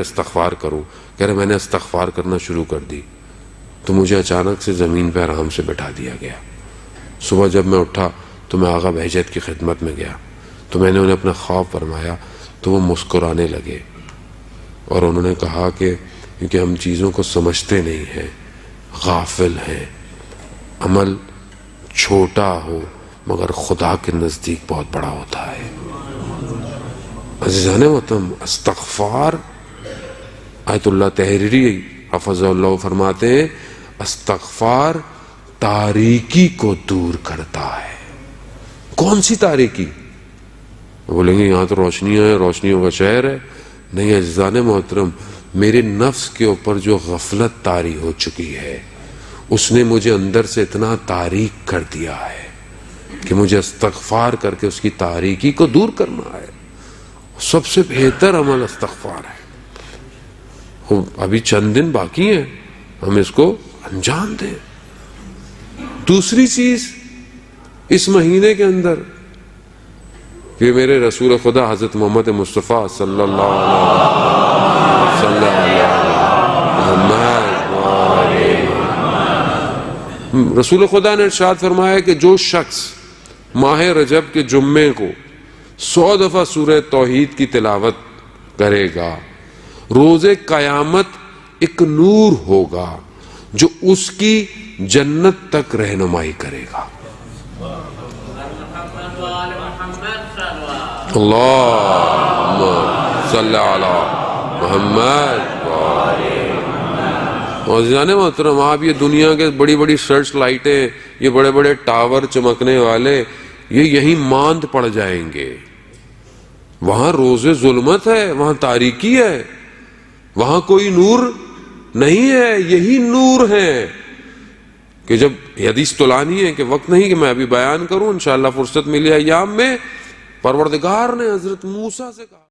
استغفار کروں. کہہ رہے میں نے استغفار کرنا شروع کر دی تو مجھے اچانک سے زمین پہ آرام سے بٹھا دیا گیا. صبح جب میں اٹھا تو میں آغا بہجت کی خدمت میں گیا تو میں نے انہیں اپنا خواب فرمایا تو وہ مسکرانے لگے اور انہوں نے کہا کہ کیونکہ ہم چیزوں کو سمجھتے نہیں ہیں، غافل ہیں، عمل چھوٹا ہو مگر خدا کے نزدیک بہت بڑا ہوتا ہے. عزیزان محترم، استغفار آیت اللہ تحریری حفظ اللہ فرماتے ہیں استغفار تاریکی کو دور کرتا ہے. کون سی تاریکی؟ بولیں گے یہاں تو روشنیاں ہیں، روشنیوں کا شہر ہے. نہیں عزیزان محترم، میرے نفس کے اوپر جو غفلت طاری ہو چکی ہے اس نے مجھے اندر سے اتنا تاریک کر دیا ہے کہ مجھے استغفار کر کے اس کی تاریکی کو دور کرنا ہے. سب سے بہتر عمل استغفار ہے. ابھی چند دن باقی ہیں، ہم اس کو انجام دیں. دوسری چیز اس مہینے کے اندر کہ میرے رسول خدا حضرت محمد مصطفیٰ صلی اللہ علیہ وسلم رسول خدا نے ارشاد فرمایا کہ جو شخص ماہ رجب کے جمعے کو 100 دفعہ سورہ توحید کی تلاوت کرے گا، روز قیامت ایک نور ہوگا جو اس کی جنت تک رہنمائی کرے گا. اللہم صلی علی محمد. عزیزان محترم، آپ یہ دنیا کے بڑی بڑی سرچ لائٹیں، یہ بڑے بڑے ٹاور چمکنے والے، یہ یہیں ماند پڑ جائیں گے. وہاں روز ظلمت ہے، وہاں تاریکی ہے، وہاں کوئی نور نہیں ہے. یہی نور ہے کہ جب حدیث طولانی ہے کہ وقت نہیں کہ میں ابھی بیان کروں، انشاءاللہ فرصت ملی ایام میں. پروردگار نے حضرت موسیٰ سے کہا